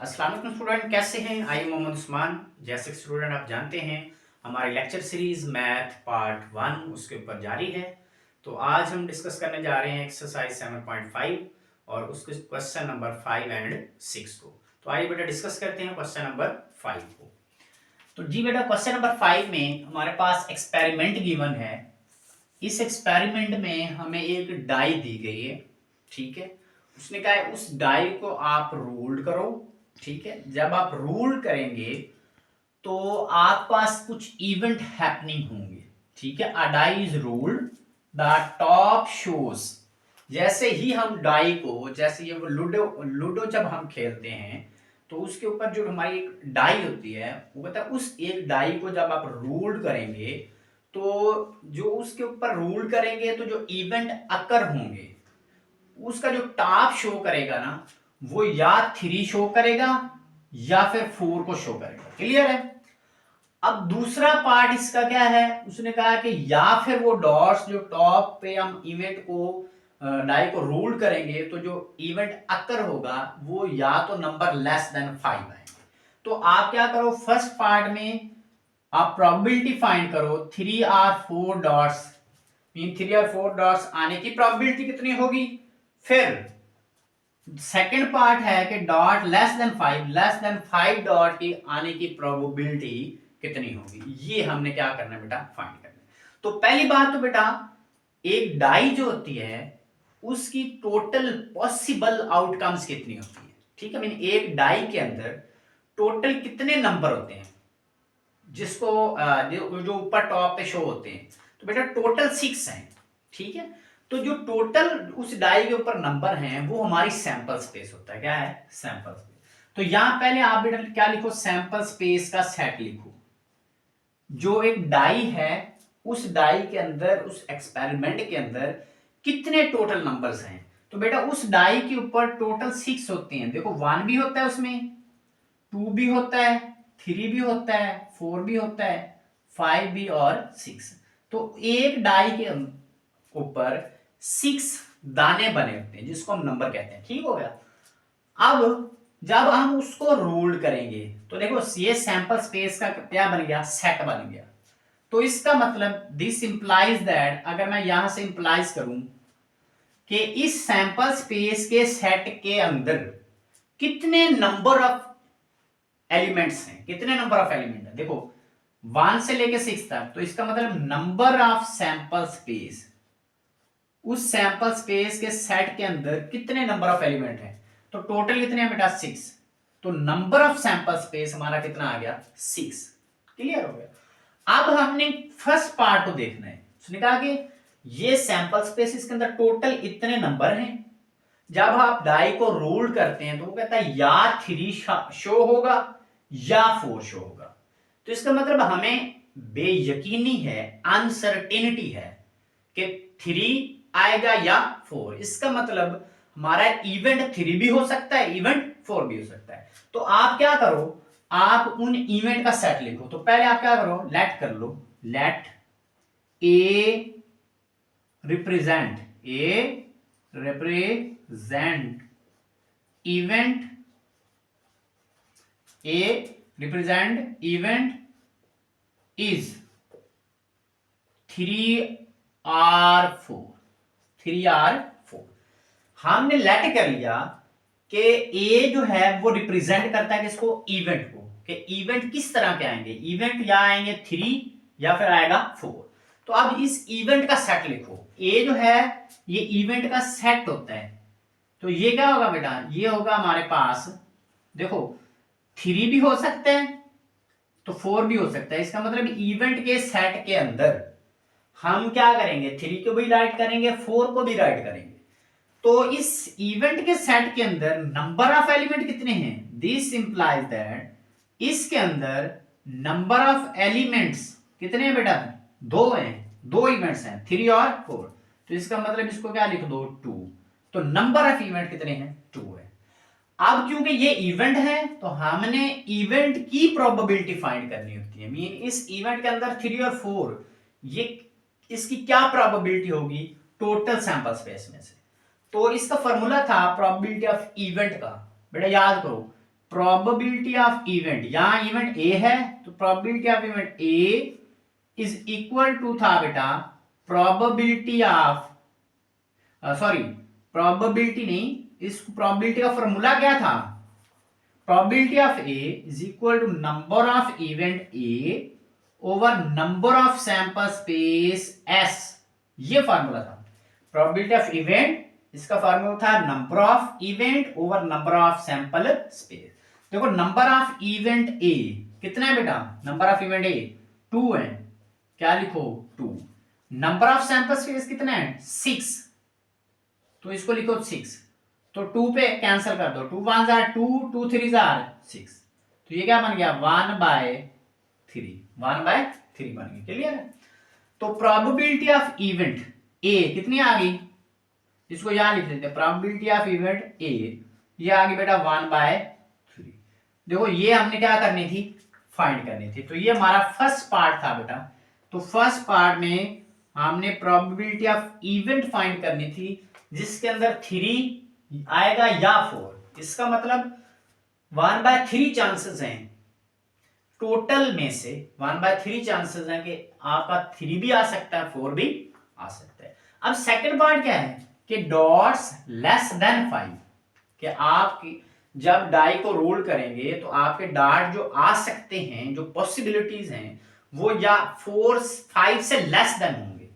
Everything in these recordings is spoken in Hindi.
अस्सलाम वालेकुम स्टूडेंट, कैसे हैं? आई मोहम्मद उस्मान। जैसे स्टूडेंट आप जानते हैं हमारी लेक्चर सीरीज मैथ पार्ट 1 उसके ऊपर जारी है। तो आज हम डिस्कस करने जा रहे हैं एक्सरसाइज 7.5 और उसके क्वेश्चन नंबर 5 एंड 6 को। तो आइए बेटा डिस्कस करते हैं क्वेश्चन नंबर 5 को। तो जी बेटा क्वेश्चन नंबर 5 में हमारे पास एक्सपेरिमेंट गिवन है। इस एक्सपेरिमेंट में हमें एक डाई दी गई है, ठीक है। उसने कहा है उस डाई को आप रोल करो, ठीक है। जब आप रोल करेंगे तो आप पास कुछ इवेंट हैपनिंग होंगे, ठीक है। A die is rolled, the top shows. जैसे ही हम डाई को, जैसे ये लूडो लूडो जब हम खेलते हैं तो उसके ऊपर जो हमारी एक डाई होती है वो कहता है उस एक डाई को जब आप रोल करेंगे तो जो उसके ऊपर रोल करेंगे तो जो इवेंट अकर होंगे उसका जो टॉप शो करेगा ना वो या 3 शो करेगा या फिर 4 को शो करेगा। क्लियर है? अब दूसरा पार्ट इसका क्या है, उसने कहा कि या फिर वो डॉट्स जो टॉप पे हम इवेंट को डाई को रोल करेंगे तो जो इवेंट अकर होगा वो या तो नंबर लेस देन 5 आएंगे। तो आप क्या करो, फर्स्ट पार्ट में आप प्रोबेबिलिटी फाइंड करो 3 और 4 डॉट्स, मीन 3 और 4 डॉट्स आने की प्रोबेबिलिटी कितनी होगी। फिर सेकंड पार्ट है कि डॉट लेस देन 5 डॉट की आने की प्रोबेबिलिटी कितनी होगी। ये हमने क्या करना है बेटा, फाइंड करना है। तो पहली बात तो बेटा एक डाई जो होती है उसकी टोटल पॉसिबल आउटकम्स कितनी होती है, ठीक है। मीन एक डाई के अंदर टोटल कितने नंबर होते हैं जिसको जो ऊपर टॉप पे शो होते हैं। तो बेटा टोटल 6 हैं, ठीक है। तो जो टोटल उस डाई के ऊपर नंबर हैं वो हमारी सैंपल स्पेस होता है। क्या है? Sample space. तो यहां पहले आप बेटा क्या लिखो, सैंपल स्पेस का सेट लिखो। जो एक डाई है उस डाई के अंदर, उस एक्सपेरिमेंट के अंदर कितने टोटल नंबर्स हैं। तो बेटा उस डाई के ऊपर टोटल 6 होते हैं। देखो 1 भी होता है उसमें, 2 भी होता है, 3 भी होता है, 4 भी होता है, 5 भी और 6। तो एक डाई के ऊपर 6 दाने बने होते हैं जिसको हम नंबर कहते हैं, ठीक हो गया। अब जब हम उसको रोल करेंगे तो देखो ये सैंपल स्पेस का क्या बन गया, सेट बन गया। तो इसका मतलब दिस इंप्लाइज दैट, अगर मैं यहां से इंप्लाइज करूं कि इस सैंपल स्पेस के सेट के अंदर कितने नंबर ऑफ एलिमेंट्स हैं, कितने नंबर ऑफ एलिमेंट है। देखो 1 से लेके 6 तक, तो इसका मतलब नंबर ऑफ सैंपल स्पेस, उस सैंपल स्पेस के सेट के अंदर कितने नंबर ऑफ एलिमेंट हैं। तो टोटल कितने हैं बेटा, 6। तो नंबर ऑफ सैंपल स्पेस हमारा कितना आ गया, 6। क्लियर हो गया। अब हमने फर्स्ट पार्ट को देखना है। उसने कहा कि ये सैंपल स्पेस इसके अंदर टोटल इतने नंबर हैं। जब आप डाई को रोल करते हैं तो वो कहता है या 3 शो होगा या 4 शो होगा। तो इसका मतलब हमें बेयकीनी है, अनसर्टेनिटी है कि 3 आएगा या 4। इसका मतलब हमारा इवेंट 3 भी हो सकता है, इवेंट 4 भी हो सकता है। तो आप क्या करो, आप उन इवेंट का सेट लिखो। तो पहले आप क्या करो, लेट कर लो, let A represent event, A represent event is 3 or 4, 3 or 4। हमने लेट कर लिया कि ए जो है वो रिप्रेजेंट करता है किसको, इवेंट को, कि इवेंट किस तरह के आएंगे। इवेंट या आएंगे 3 या फिर आएगा 4। तो अब इस इवेंट का सेट लिखो। ए जो है ये इवेंट का सेट होता है। तो ये क्या होगा बेटा, ये होगा हमारे पास, देखो 3 भी हो सकता है तो 4 भी हो सकता है। इसका मतलब इवेंट के सेट के अंदर हम क्या करेंगे, 3 को भी राइट करेंगे, 4 को भी राइट करेंगे। तो इस इवेंट के सेट के अंदर नंबर ऑफ एलिमेंट कितने हैं, दिस इंप्लाइज दैट इसके अंदर नंबर ऑफ एलिमेंट्स कितने हैं बेटा, 2 हैं, 2 इवेंट्स हैं, 3 और 4। तो इसका मतलब इसको क्या लिख दो, 2। तो नंबर ऑफ इवेंट कितने हैं, 2 है। अब क्योंकि ये इवेंट है तो हमने इवेंट की प्रोबेबिलिटी फाइंड करनी होती है। मीन इस इवेंट के अंदर 3 और 4 ये इसकी क्या प्रोबेबिलिटी होगी टोटल सैंपल स्पेस में से। तो इसका फॉर्मूला था प्रोबेबिलिटी ऑफ इवेंट का, बेटा याद करो प्रोबेबिलिटी ऑफ इवेंट, यहां इवेंट ए है तो probability of event A is equal to था बेटा प्रोबेबिलिटी ऑफ, सॉरी प्रोबेबिलिटी नहीं, इस प्रोबेबिलिटी का फॉर्मूला क्या था, probability of A is equal to number of event A over number of sample space S, ये फार्मूला था प्रोबेबिलिटी ऑफ इवेंट, इसका फार्मूला था number of event over number of sample space. देखो नंबर ऑफ इवेंट ए कितना है बेटा, नंबर ऑफ इवेंट ए 2 है, क्या लिखो 2, नंबर ऑफ सैंपल स्पेस कितना है 6, तो इसको लिखो 6, तो 2 पे कैंसिल कर दो, 2 1 जार 2, 2 3 जार 6, तो ये क्या बन गया 1/3, 1/3 बन गया, क्लियर है। तो प्रोबेबिलिटी ऑफ इवेंट ए कितनी आ गई, इसको यहां लिख लेते हैं प्रोबेबिलिटी ऑफ इवेंट ए, ये आ गई बेटा 1/3। देखो ये हमने क्या करनी थी, फाइंड करनी थी, तो ये हमारा फर्स्ट पार्ट था बेटा। तो फर्स्ट पार्ट में हमने प्रोबेबिलिटी ऑफ इवेंट फाइंड करनी थी जिसके अंदर 3 आएगा या 4, इसका मतलब 1/3 चांसेस हैं टोटल में से, 1/3 चांसेस हैं कि आपका 3 भी आ सकता है 4 भी आ सकता है। अब सेकंड पार्ट क्या है कि डॉट्स लेस देन 5, कि आप जब डाई को रोल करेंगे तो आपके डार्ट जो आ सकते हैं, जो पॉसिबिलिटीज हैं वो या 5 से लेस देन होंगे,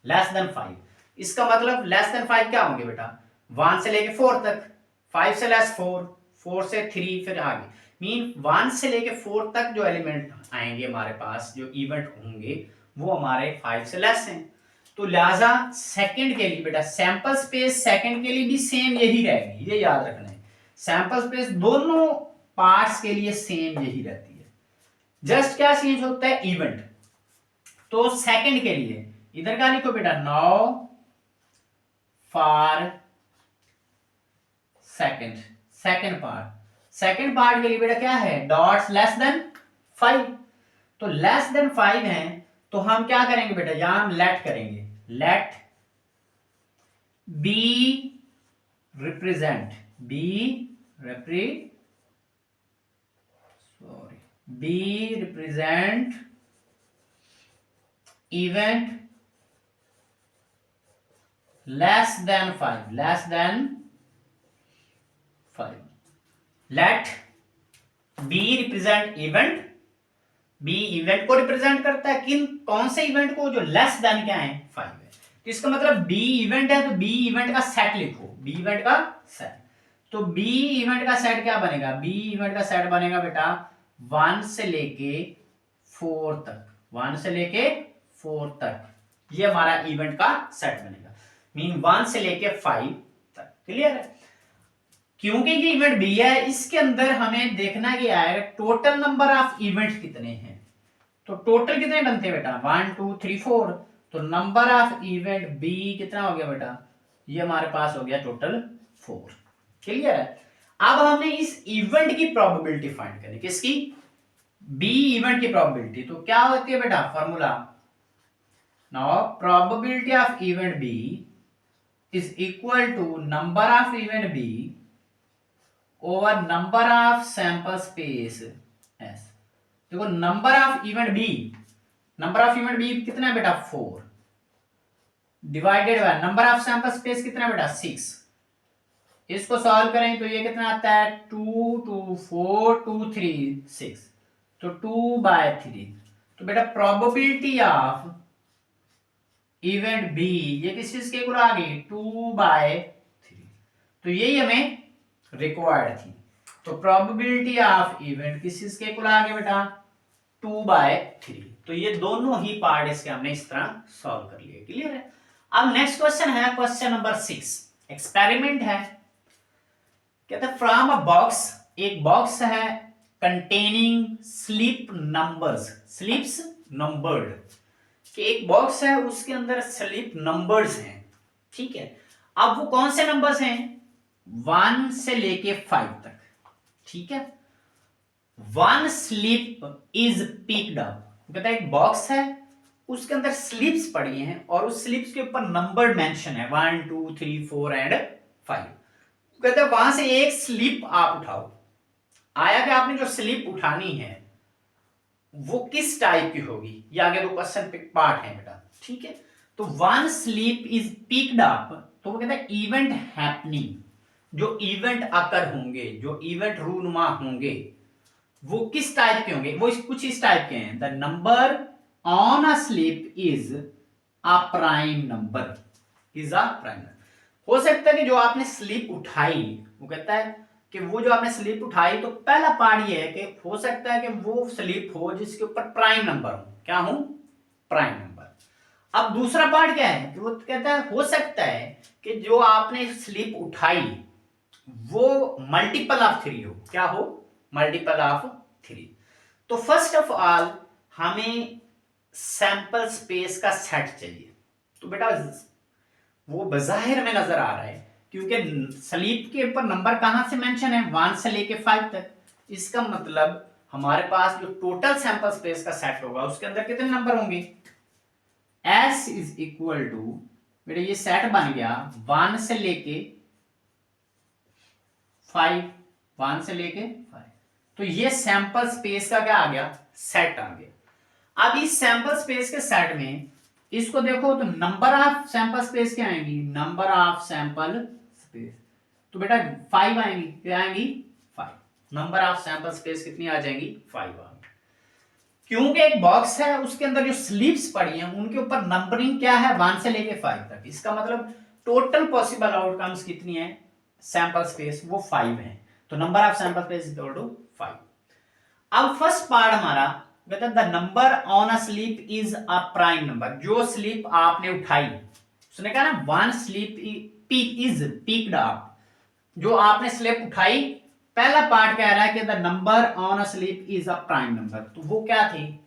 लेस देन 5, इसका मतलब लेस देन 5 क्या होंगे बेटा 1 से लेके 4 तक, 5 से लेस 4, 4 से 3 फिर आगे, मीन 1 से लेके 4 तक जो एलिमेंट आएंगे हमारे पास, जो इवेंट होंगे वो हमारे 5 से लेस हैं। तो लिहाजा सेकंड के लिए बेटा सैंपल स्पेस सेकंड के लिए भी सेम यही रहेगी, ये याद रखना है, सैंपल स्पेस दोनों पार्ट्स के लिए सेम यही रहती है, जस्ट क्या चेंज होता है इवेंट। तो सेकंड के लिए इधर क्या लिखो बेटा नाउ फॉर सेकंड पार्ट के लिए बेटा क्या है डॉट्स लेस देन 5, तो लेस देन 5 है तो हम क्या करेंगे बेटा यहां हम लेट करेंगे, let B represent event less than 5, let b represent event, b event को रिप्रेजेंट करता है, किन कौन से इवेंट को, जो लेस देन क्या है 5 है, तो इसका मतलब b इवेंट है तो b इवेंट का सेट लिखो, b इवेंट का सेट, तो b इवेंट का सेट क्या बनेगा, b इवेंट का सेट बनेगा बेटा 1 से लेके 4 तक, 1 से लेके 4 तक, ये हमारा इवेंट का सेट बनेगा, मीन 1 से लेके 5 तक, क्लियर है। क्योंकि ये इवेंट बी है, इसके अंदर हमें देखना कि आएगा टोटल नंबर ऑफ इवेंट कितने हैं, तो टोटल कितने बनते हैं बेटा 1 2 3 4, तो नंबर ऑफ इवेंट बी कितना हो गया बेटा, ये हमारे पास हो गया टोटल 4, क्लियर है। अब हमने इस इवेंट की प्रोबेबिलिटी फाइंड करनी, किसकी, बी इवेंट की प्रोबेबिलिटी, तो क्या होती है बेटा formula, now probability of event B is equal to number of event B over number of sample space S। देखो नंबर ऑफ इवेंट बी कितना है बेटा 4 divided by number of sample space कितना है बेटा 6, इसको सॉल्व करें तो ये कितना आता है 2 2 4 2 3 6, तो 2/3, तो बेटा प्रोबेबिलिटी ऑफ इवेंट बी ये किस चीज के इक्वल आ गई 2/3, तो यही हमें रिक्वायर्ड थी, तो प्रोबेबिलिटी ऑफ इवेंट किस चीज के इक्वल आ गया बेटा 2/3, तो ये दोनों ही पार्ट इसके हमने इस तरह सॉल्व कर लिए, क्लियर है। अब नेक्स्ट क्वेश्चन है क्वेश्चन नंबर 6, एक्सपेरिमेंट है, कहते हैं फ्रॉम अ बॉक्स, एक बॉक्स है कंटेनिंग स्लिप्स नंबर्ड, कि एक बॉक्स है उसके अंदर स्लिप नंबर्स हैं, ठीक है। अब वो कौन से नंबर्स हैं 1 से लेके 5 तक, ठीक है। 1 स्लिप इज पिक्ड अप, कहता है एक बॉक्स है उसके अंदर स्लिप्स पड़ी हैं और उस स्लिप्स के ऊपर नंबर मेंशन है 1 2 3 4 एंड 5, कहता है वहां से एक स्लिप आप उठाओ, कि आपने जो स्लिप उठानी है वो किस टाइप की होगी, ये आगे दो क्वेश्चन पार्ट है बेटा, ठीक है। तो one sleep is picked up, तो वो कहता है इवेंट हैपनिंग, जो इवेंट अकर होंगे, जो इवेंट रूनुमा होंगे वो किस टाइप के होंगे, वो कुछ इस टाइप के हैं। The number on a slip is a prime number, is a prime number. हो सकता है कि जो आपने स्लिप उठाई, वो कहता है कि वो जो आपने स्लिप उठाई, तो पहला पार्ट ये है कि हो सकता है कि वो स्लिप हो जिसके ऊपर प्राइम नंबर हो, क्या हो, प्राइम नंबर। अब दूसरा पार्ट क्या है कि वो कहता है हो सकता है कि जो आपने स्लिप उठाई वो मल्टीपल ऑफ 3 हो, क्या हो, मल्टीपल ऑफ 3। तो फर्स्ट ऑफ ऑल हमें सैंपल स्पेस का सेट चाहिए। तो बेटा वो बजाहिर में नजर आ रहा है क्योंकि स्लीप के ऊपर नंबर कहां से मेंशन है, 1 से लेके 5 तक। इसका मतलब हमारे पास जो टोटल सैंपल स्पेस का सेट होगा उसके अंदर कितने नंबर होंगे, S इज इक्वल टू, बेटा ये सेट बन गया 1 से लेके 5, 1 से लेके 5। तो ये सैंपल स्पेस का क्या आ गया, सेट आ गया। अब इस सैंपल स्पेस के सेट में इसको देखो तो नंबर ऑफ सैंपल स्पेस क्या आएंगी, नंबर ऑफ सैंपल स्पेस, तो बेटा 5 आएंगी, क्या आएंगी, 5। नंबर ऑफ सैंपल स्पेस कितनी आ जाएंगी, 5 आएंगी। क्योंकि एक बॉक्स है उसके अंदर जो स्लीप्स पड़ी हैं उनके ऊपर नंबरिंग क्या है, 1 से लेके 5 तक। इसका मतलब टोटल पॉसिबल आउटकम्स कितनी है, सैंपल स्पेस वो 5 है। तो number of sample space equal to 5। अब फर्स्ट पार्ट हमारा कहता है the number on a slip is a prime number, जो स्लीप आपने उठाई, उसने कहा ना one slip pick is picked up, जो आपने स्लीप उठाई, पहला पार्ट कह रहा है कि the number on a slip is a prime number, तो वो क्या थी,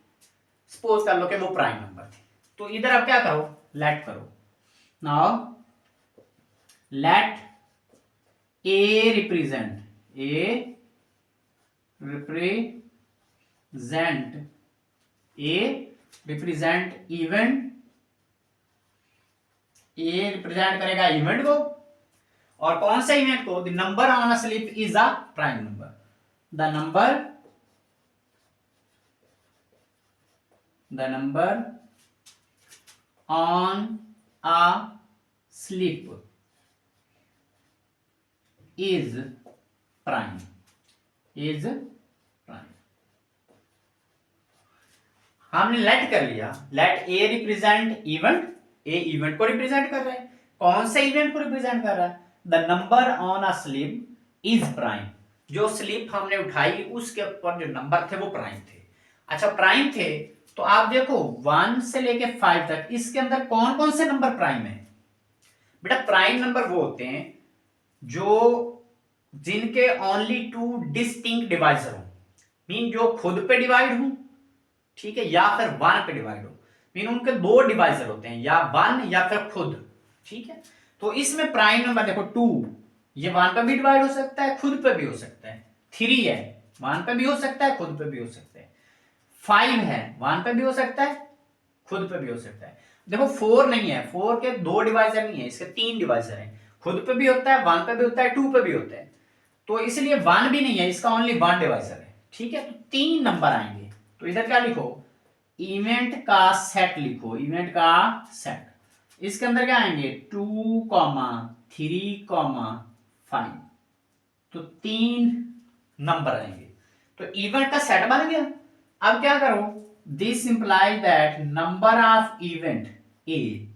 सपोज कर लो कि वो प्राइम नंबर थी। तो इधर आप क्या करो, लेट करो, now let A represent event, A represent करेगा इवेंट को, और कौन सा इवेंट को, the number on a slip is a prime number, the number on a slip is prime, is prime. हमने लेट कर लिया, let A represent event, A event को रिप्रेजेंट कर रहा है, कौन से इवेंट को रिप्रेजेंट कर रहा है, the number on a slip is prime, जो स्लिप हमने उठाई उसके ऊपर जो नंबर थे वो प्राइम थे। अच्छा प्राइम थे तो आप देखो 1 से लेके 5 तक इसके अंदर कौन कौन से नंबर प्राइम है, बेटा प्राइम नंबर वो होते हैं जो जिनके ओनली 2 डिस्टिंक्ट डिवाइजर हो, मीन जो खुद पे डिवाइड हो, ठीक है, या फिर 1 पे डिवाइड हो, मीन उनके 2 डिवाइजर होते हैं, या 1 या फिर खुद, ठीक है। तो इसमें प्राइम नंबर देखो 2, ये 1 पे भी डिवाइड हो सकता है, खुद पे भी हो सकता है। 3 है, 1 पे भी हो सकता है, खुद पे भी हो सकता है। 5 है, 1 पे भी हो सकता है, खुद पे भी हो सकता है। देखो 4 नहीं है, 4 के 2 डिवाइजर नहीं है, इसके 3 डिवाइजर हैं, खुद पे भी होता है, 1 पे भी होता है, 2 पे भी होता है। तो इसलिए 1 भी नहीं है, इसका ओनली 1 डिवाइजर है, ठीक है। तो 3 नंबर आएंगे, तो इधर क्या लिखो, इवेंट का सेट लिखो, इवेंट का सेट। इसके अंदर क्या आएंगे 2, 3, 5, तो 3 नंबर आएंगे। तो इवेंट का सेट बन गया। अब क्या करो, this implies that number of event ए,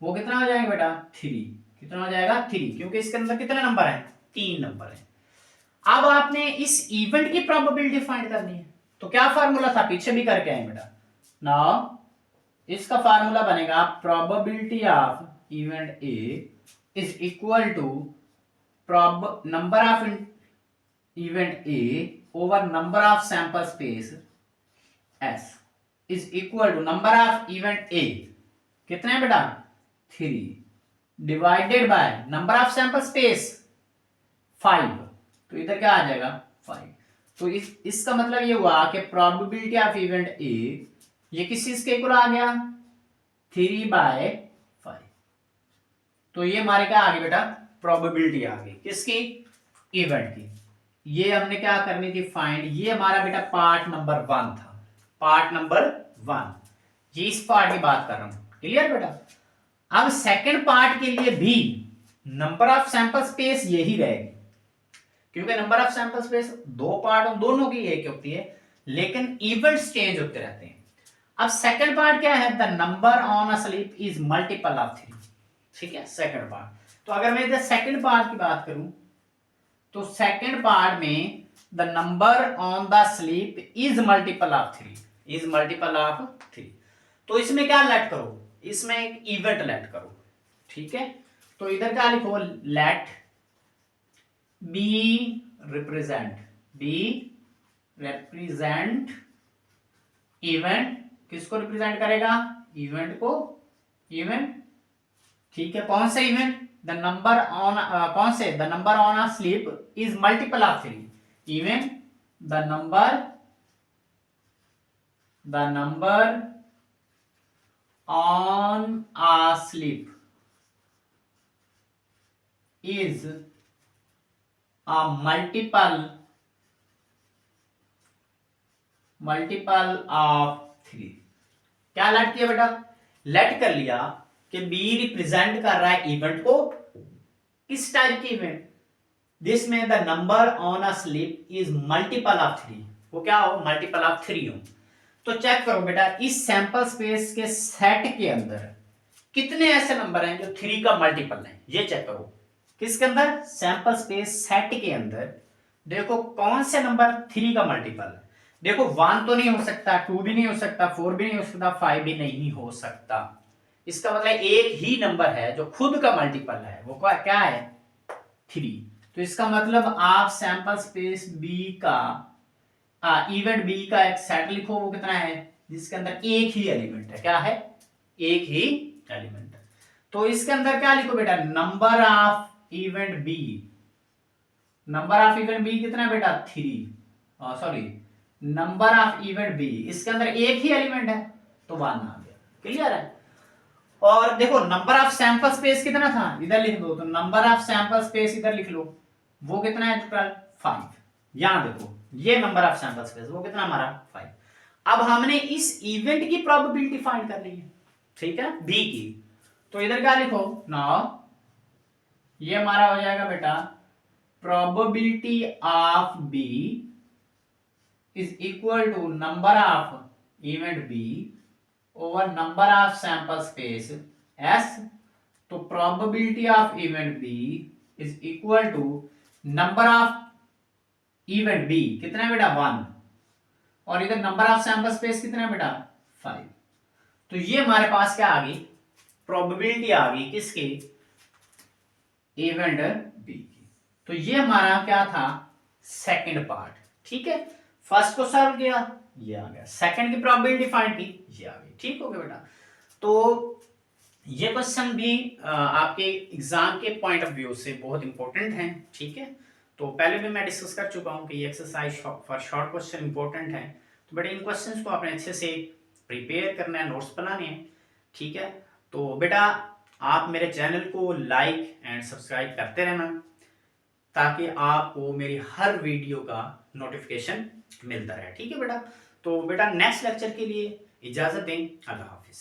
वो कितना हो जाएगा बेटा 3, कितना हो जाएगा 3, क्योंकि इसके अंदर कितने नंबर हैं, 3 नंबर हैं। अब आपने इस इवेंट की प्रोबेबिलिटी फाइंड करनी है, तो क्या फार्मूला था, पीछे भी करके आए बेटा। नाउ इसका फार्मूला बनेगा probability of event A is equal to number of event A over number of sample space S is equal to number of event A, कितने हैं बेटा 3, divided by number of sample space 5, तो इधर क्या आ जाएगा 5। तो इसका मतलब ये हुआ कि प्रोबेबिलिटी ऑफ इवेंट ए ये किस चीज के इक्वल आ गया 3/5। तो ये हमारे क्या आ गई बेटा, प्रोबेबिलिटी आ गई, किसकी, इवेंट की। ये हमने क्या करनी थी फाइंड, ये हमारा बेटा पार्ट नंबर 1 था, पार्ट नंबर 1, ये इस पार्ट की बात कर रहा हूं, क्लियर बेटा। अब सेकंड पार्ट के लिए भी नंबर ऑफ सैंपल स्पेस यही रहेगी, क्योंकि नंबर ऑफ सैंपल स्पेस दो पार्ट दोनों की एक होती है, लेकिन इवेंट्स चेंज होते रहते हैं। अब सेकंड पार्ट क्या है, the number on a slip is multiple of 3, ठीक है सेकंड पार्ट। तो अगर मैं इधर सेकंड पार्ट की बात करूं तो सेकंड पार्ट में the number on the slip is multiple of 3, is multiple of 3। तो इसमें क्या लेट करो, इसमें एक इवेंट लेट करो, ठीक है। तो इधर क्या लिखो, let B represent, B represent event, किसको रिप्रेजेंट करेगा, इवेंट को, इवेंट, ठीक है। कौन से इवेंट, द नंबर ऑन, कौन से, the number on a slip is multiple of 3, event the number on a slip is a multiple of 3। क्या लेट किया बेटा, लेट कर लिया कि बी रिप्रेजेंट कर रहा है इवेंट को, किस टाइप की इवेंट, जिसमें the number on a slip is multiple of 3, वो क्या हो, मल्टीपल ऑफ 3 हो। तो चेक करो बेटा, इस सैंपल स्पेस के सेट के अंदर कितने ऐसे नंबर हैं जो 3 का मल्टीपल है, ये चेक करो। किसके अंदर, सैंपल स्पेस सेट के अंदर देखो कौन से नंबर 3 का मल्टीपल है। देखो 1 तो नहीं हो सकता, 2 भी नहीं हो सकता, 4 भी नहीं हो सकता, 5 भी नहीं हो सकता। इसका मतलब एक ही नंबर है जो खुद का मल्टीपल है, वो क्या है, 3। तो इसका मतलब आप सैंपल स्पेस बी का इवेंट बी का एक सेट लिखो, वो कितना है, जिसके अंदर एक ही एलिमेंट है, क्या है, एक ही एलिमेंट है। तो इसके अंदर क्या लिखो बेटा, number of event B, number of event B कितना है बेटा, 3, sorry number of event B, इसके अंदर एक ही एलिमेंट है तो 1 आ गया, क्लियर है। और देखो नंबर ऑफ सैंपल स्पेस कितना था, इधर लिख दो, तो नंबर ऑफ सैंपल स्पेस इधर लिख लो, वो कितना है टोटल 5। यहां देखो ये नंबर ऑफ सैंपल स्पेस वो कितना हमारा 5। अब हमने इस इवेंट की प्रोबेबिलिटी फाइंड करनी है, ठीक है, बी की। तो इधर क्या लिखो, नाउ ये हमारा हो जाएगा बेटा, probability of B is equal to number of event B over number of sample space S। तो probability of event B is equal to number of event B कितना है बेटा 1, और इधर number of sample space कितना है बेटा 5। तो ये हमारे पास क्या आ गई, probability आ गई किसकी, इवेंट बी की। तो ये हमारा क्या था, सेकंड पार्ट, ठीक है। फर्स्ट को सॉल्व किया, ये आ गया, सेकंड की प्रोबेबिलिटी फाइंड की, ये आ गई, ठीक हो गया बेटा। तो ये क्वेश्चन भी आपके एग्जाम के पॉइंट ऑफ व्यू से बहुत इंपॉर्टेंट है, ठीक है। तो पहले भी मैं डिस्कस कर चुका हूं कि ये exercise for short question important है। तो बेटा इन क्वेश्चंस को आपने अच्छे से प्रिपेयर करना है, नोट्स बनाने हैं, ठीक है। तो बेटा आप मेरे चैनल को लाइक एंड सब्सक्राइब करते रहना, ताकि आपको मेरी हर वीडियो का नोटिफिकेशन मिलता रहे, ठीक है बेटा। तो बेटा नेक्स्ट लेक्चर के लिए इजाज़त दें, अल्लाह हाफिज़।